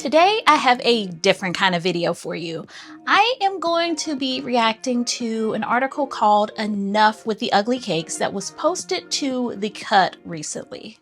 Today I have a different kind of video for you. I am going to be reacting to an article called Enough with the Ugly Cakes that was posted to The Cut recently.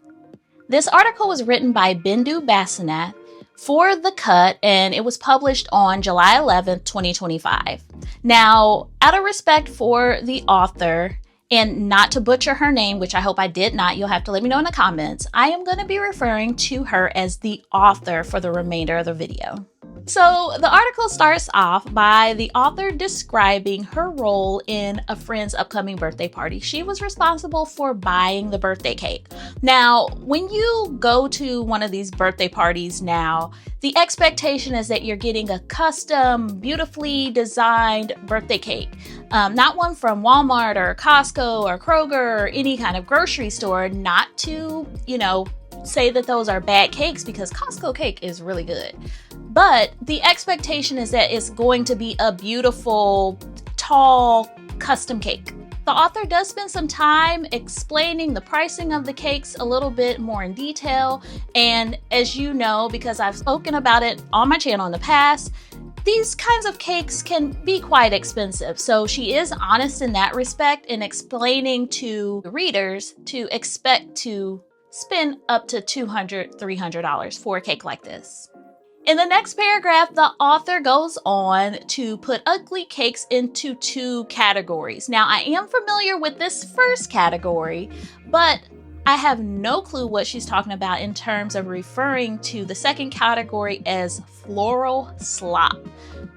This article was written by Bindu Basinath for The Cut, and it was published on July 11th, 2025. Now, out of respect for the author, and not to butcher her name, which I hope I did not, you'll have to let me know in the comments, I am going to be referring to her as the author for the remainder of the video. So the article starts off by the author describing her role in a friend's upcoming birthday party. She was responsible for buying the birthday cake. Now, when you go to one of these birthday parties now, the expectation is that you're getting a custom, beautifully designed birthday cake. Not one from Walmart or Costco or Kroger or any kind of grocery store. Not to, say that those are bad cakes, because Costco cake is really good. But the expectation is that it's going to be a beautiful, tall, custom cake. The author does spend some time explaining the pricing of the cakes a little bit more in detail. And as you know, because I've spoken about it on my channel in the past, these kinds of cakes can be quite expensive. So she is honest in that respect in explaining to the readers to expect to spend up to $200, $300 for a cake like this. In the next paragraph, the author goes on to put ugly cakes into two categories. Now, I am familiar with this first category, but I have no clue what she's talking about in terms of referring to the second category as floral slop.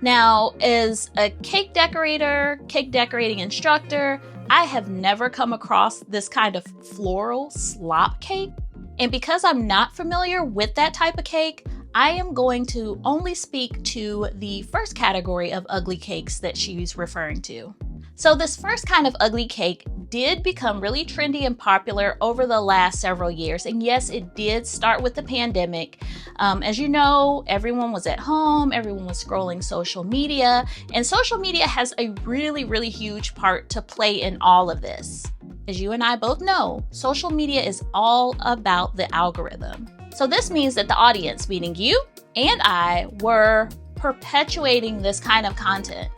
Now, as a cake decorator, cake decorating instructor, I have never come across this kind of floral slop cake. And because I'm not familiar with that type of cake, I am going to only speak to the first category of ugly cakes that she's referring to. So this first kind of ugly cake did become really trendy and popular over the last several years. And yes, it did start with the pandemic. As you know, everyone was at home, everyone was scrolling social media, and social media has a really, really huge part to play in all of this. As you and I both know, social media is all about the algorithm. So this means that the audience, meaning you and I, were perpetuating this kind of content.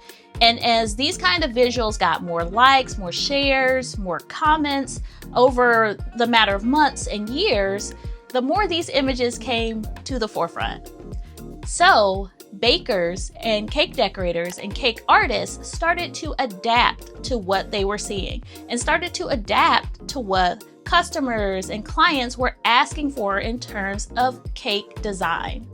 And as these kind of visuals got more likes, more shares, more comments over the matter of months and years, the more these images came to the forefront. So bakers and cake decorators and cake artists started to adapt to what they were seeing and started to adapt to what customers and clients were asking for in terms of cake design.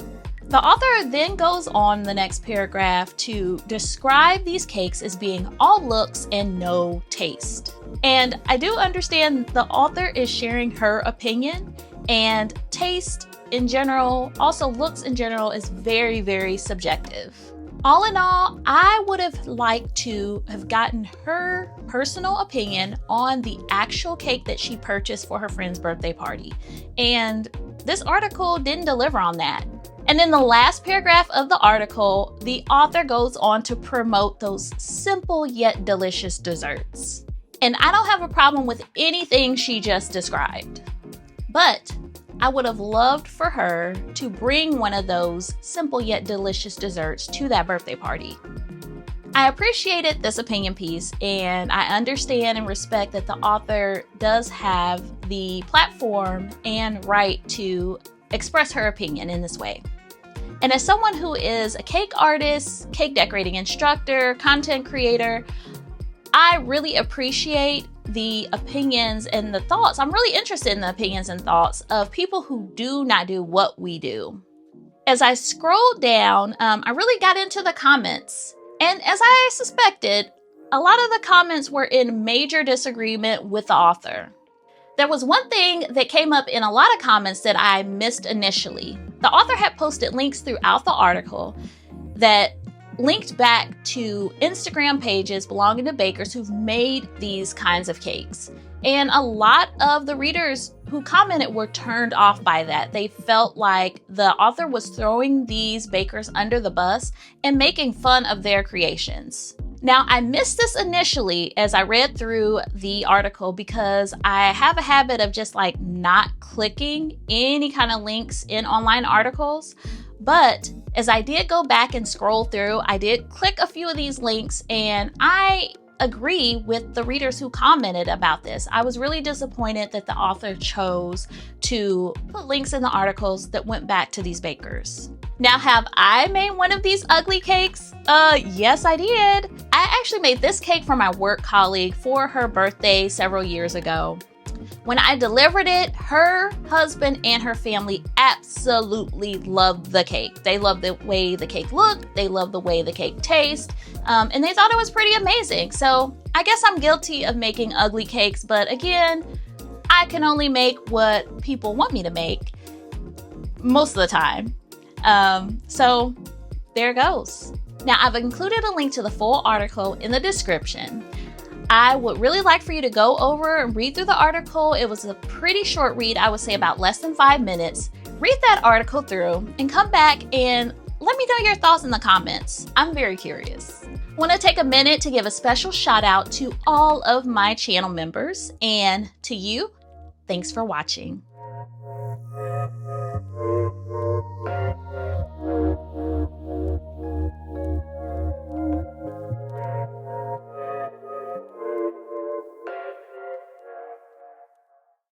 The author then goes on the next paragraph to describe these cakes as being all looks and no taste. And I do understand the author is sharing her opinion, and taste in general, also looks in general, is very, very subjective. All in all, I would have liked to have gotten her personal opinion on the actual cake that she purchased for her friend's birthday party. And this article didn't deliver on that. And in the last paragraph of the article, the author goes on to promote those simple yet delicious desserts. And I don't have a problem with anything she just described, but I would have loved for her to bring one of those simple yet delicious desserts to that birthday party. I appreciated this opinion piece, and I understand and respect that the author does have the platform and right to express her opinion in this way. And as someone who is a cake artist, cake decorating instructor, content creator, I really appreciate the opinions and the thoughts. I'm really interested in the opinions and thoughts of people who do not do what we do. As I scrolled down, I really got into the comments. And as I suspected, a lot of the comments were in major disagreement with the author. There was one thing that came up in a lot of comments that I missed initially. The author had posted links throughout the article that linked back to Instagram pages belonging to bakers who've made these kinds of cakes. And a lot of the readers who commented were turned off by that. They felt like the author was throwing these bakers under the bus and making fun of their creations. Now, I missed this initially as I read through the article because I have a habit of just not clicking any kind of links in online articles. But as I did go back and scroll through, I did click a few of these links, and I agree with the readers who commented about this. I was really disappointed that the author chose to put links in the articles that went back to these bakers. Now, have I made one of these ugly cakes? Yes, I did. I actually made this cake for my work colleague for her birthday several years ago. When I delivered it, her husband and her family absolutely loved the cake. They loved the way the cake looked, they loved the way the cake tastes, and they thought it was pretty amazing. So I guess I'm guilty of making ugly cakes, but again, I can only make what people want me to make most of the time. So there goes. Now, I've included a link to the full article in the description. I would really like for you to go over and read through the article. It was a pretty short read, I would say about less than 5 minutes. Read that article through and come back and let me know your thoughts in the comments. I'm very curious. I want to take a minute to give a special shout out to all of my channel members, and to you, thanks for watching.